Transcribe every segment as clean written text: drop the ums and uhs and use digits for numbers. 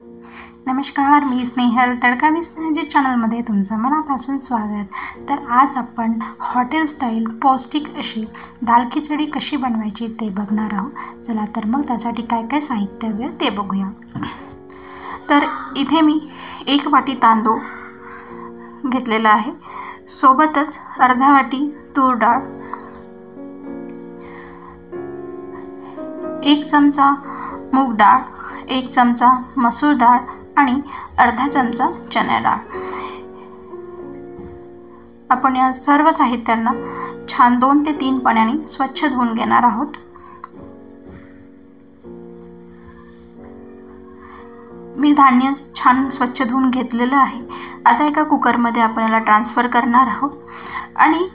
नमस्कार, मी स्नेहल. तडका विथ स्नेहलजी चॅनलमध्ये तुमचं मनापासून स्वागत. तर आज आपण हॉटेल स्टाईल पौष्टिक अशी दाल खिचडी कशी बनवायची ते बघणार आहोत. चला तर मग त्यासाठी काय काय साहित्य हवे ते बघूया. तर इथे मी 1 वाटी तांदूळ घेतलेला आहे, सोबतच अर्धा वाटी तूर डाळ, 1 चमचा मूग डाळ, 1 चमचा मसूर डाळ आणि अर्धा चमचा चणा डाळ. आपण या सर्व साहित्यांना छान 2 ते 3 पाण्याने स्वच्छ धुवून घेणार आहोत. मी धान्य छान स्वच्छ धुवून घेतलेलं आहे. आता एका कुकरमध्ये आपण याला ट्रान्सफर करणार आहोत आणि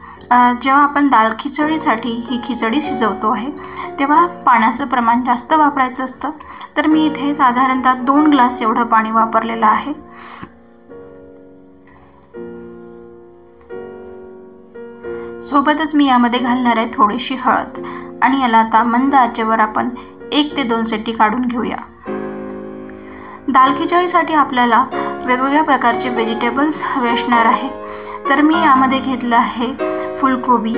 जेव्हा आपण दाल खिचडीसाठी ही खिचडी शिजवतो आहे तेव्हा पाण्याचं प्रमाण जास्त वापरायचं असतं. तर मी इथे साधारणतः 2 ग्लास एवढं पाणी वापरलेलं आहे. सोबतच मी यामध्ये घालणार आहे थोडीशी हळद आणि याला आता मंद आचेवर आपण 1 ते 2 शिट्टी काढून घेऊया. दाल खिचडीसाठी आपल्याला वेगवेगळ्या प्रकारचे व्हेजिटेबल्स हवे असणार आहे. तर मी यामध्ये घेतलं आहे फुलकोबी,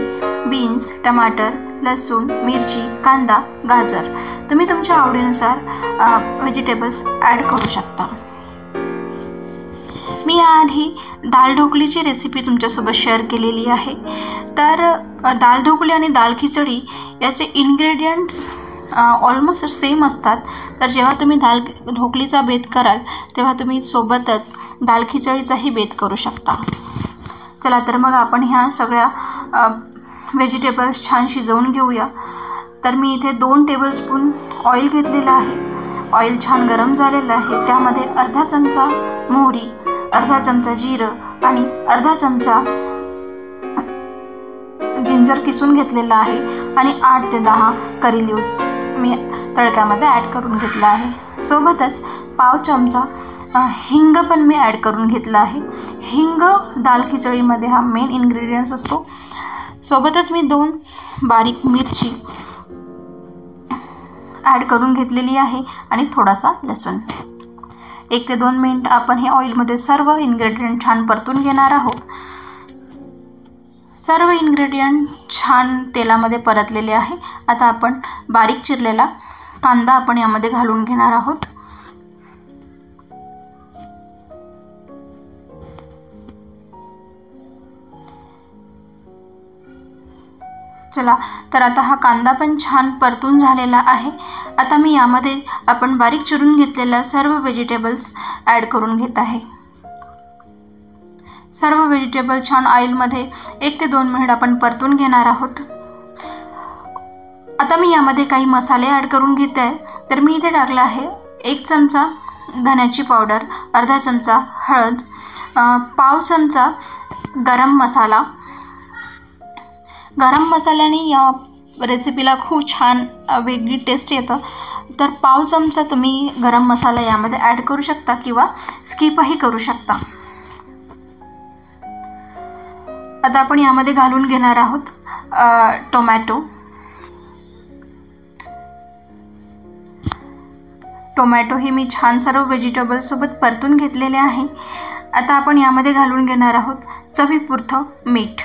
बीन्स, टमाटर, लसूण, मिरची, कांदा, गाजर. तुम्ही तुमच्या आवडीनुसार व्हेजिटेबल्स ॲड करू शकता. मी याआधी दाल ढोकलीची रेसिपी तुमच्यासोबत शेअर केलेली आहे. तर दाल ढोकली आणि दाल खिचडी याचे इन्ग्रेडियंट्स ऑलमोस्ट सेम असतात. तर जेव्हा तुम्ही दाल ढोकलीचा बेत कराल तेव्हा तुम्ही सोबतच दाल खिचडीचाही बेत करू शकता. चला तर मग आपण ह्या सगळ्या व्हेजिटेबल्स छान शिजवून घेऊया. तर मी इथे 2 टेबलस्पून ऑइल घेतलेलं आहे. ऑइल छान गरम झालेलं आहे. त्यामध्ये अर्धा चमचा मोहरी, अर्धा चमचा जिरं आणि अर्धा चमचा जिंजर किसून घेतलेला आहे आणि 8 ते 10 करी लिव्स मी तडक्यामध्ये ॲड करून घेतला आहे. सोबतच पाव चमचा हिंग पण मी ॲड करून घेतला आहे. हिंग दाल खिचडीमध्ये हा मेन इन्ग्रेडियंट्स असतो. सोबतच मी 2 बारीक मिरची ॲड करून घेतलेली आहे आणि थोडासा लसूण. 1 ते 2 मिनिट आपण हे ऑइलमध्ये सर्व इन्ग्रेडियंट छान परतून घेणार आहोत. सर्व इन्ग्रेडियंट छान तेलामध्ये परतलेले आहे. आता आपण बारीक चिरलेला कांदा आपण यामध्ये घालून घेणार आहोत. चला तर आता हा कांदा पण छान परतून झालेला आहे. आता मी यामध्ये आपण बारीक चिरून घेतलेल्या सर्व व्हेजिटेबल्स ॲड करून घेत आहे. सर्व व्हेजिटेबल छान ऑइलमध्ये 1 ते 2 मिनिट आपण परतून घेणार आहोत. आता मी यामध्ये काही मसाले ॲड करून घेते आहे. तर मी इथे टाकला आहे 1 चमचा धण्याची पावडर, अर्धा चमचा हळद, पाव चमचा गरम मसाला. गरम मसाल्याने या रेसिपीला खूप छान वेगळी टेस्ट येतं. तर पाव चमचा तुम्ही गरम मसाला यामध्ये ॲड करू शकता किंवा स्किपही करू शकता. आता आपण यामध्ये घालून घेणार आहोत टोमॅटो ही मी छान सर्व व्हेजिटेबल्ससोबत परतून घेतलेले आहे. आता आपण यामध्ये घालून घेणार आहोत चवीपुरतं मीठ.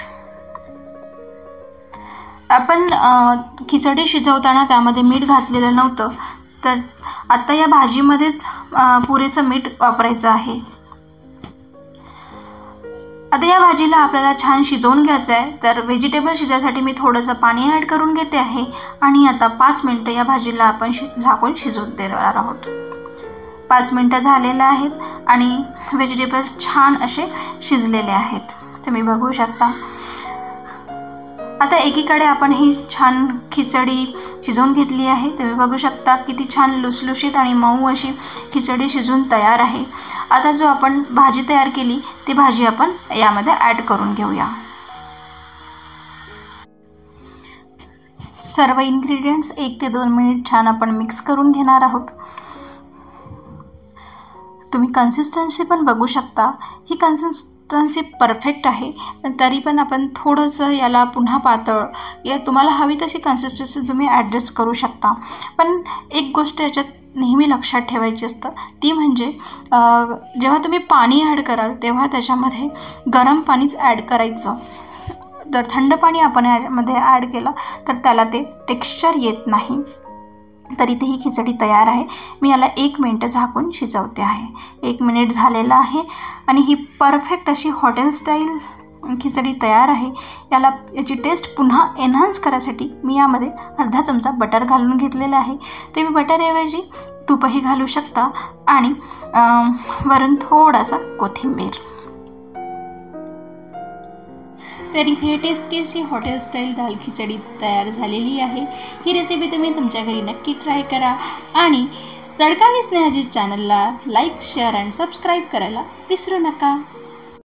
आपण खिचडी शिजवताना त्यामध्ये मीठ घातलेलं नव्हतं, तर आता या भाजीमध्येच पुरेसं मीठ वापरायचं आहे. आता या भाजीला आपल्याला छान शिजवून घ्यायचं आहे. तर व्हेजिटेबल शिजायसाठी मी थोडंसं पाणी ॲड करून घेते आहे आणि आता 5 मिनटं या भाजीला आपण झाकून शिजवून देणार आहोत. 5 मिनटं झालेलं आहेत आणि व्हेजिटेबल्स छान असे शिजलेले आहेत. तुम्ही बघू शकता. आता एकीकडे आपण ही छान खिचडी शिजवून घेतली आहे. तुम्ही बघू शकता किती छान लुसलुशीत आणि मऊ अशी खिचडी शिजून तयार आहे. आता जो आपण भाजी तयार केली ती भाजी आपण यामध्ये ॲड करून घेऊया. सर्व इन्ग्रेडियंट्स 1 ते 2 मिनिट छान आपण मिक्स करून घेणार आहोत. तुम्ही कन्सिस्टन्सी पण बघू शकता. ही कन्सिस्टन्सी परफेक्ट आहे. तरी पण आपण थोडंसं याला पुन्हा पातळ या तुम्हाला हवी तशी कन्सिस्टन्सी तुम्ही ॲडजस्ट करू शकता. पण एक गोष्ट याच्यात नेहमी लक्षात ठेवायची असतं ती म्हणजे जेव्हा तुम्ही पाणी ॲड कराल तेव्हा त्याच्यामध्ये गरम पाणीच ॲड करायचं. जर थंड पाणी आपण यामध्ये ॲड केलं तर त्याला ते टेक्स्चर येत नाही. तर इथे ही खिचडी तयार आहे. मी याला 1 मिनिट झाकून शिजवते आहे. 1 मिनिट झालेलं आहे आणि ही परफेक्ट अशी हॉटेल स्टाईल खिचडी तयार आहे. याची टेस्ट पुन्हा एन्हान्स करायसाठी मी यामध्ये अर्धा चमचा बटर घालून घेतलेला आहे. तुम्ही बटरऐवजी तूपही घालू शकता आणि वरून थोडासा कोथिंबीर. तर इथे टेस्टी अशी हॉटेल स्टाईल दाल खिचडी तयार झालेली आहे. ही रेसिपी तुम्ही तुमच्या घरी नक्की ट्राय करा आणि तडका विथ स्नेहाजी चॅनलला लाईक, शेअर आणि सबस्क्राईब करायला विसरू नका.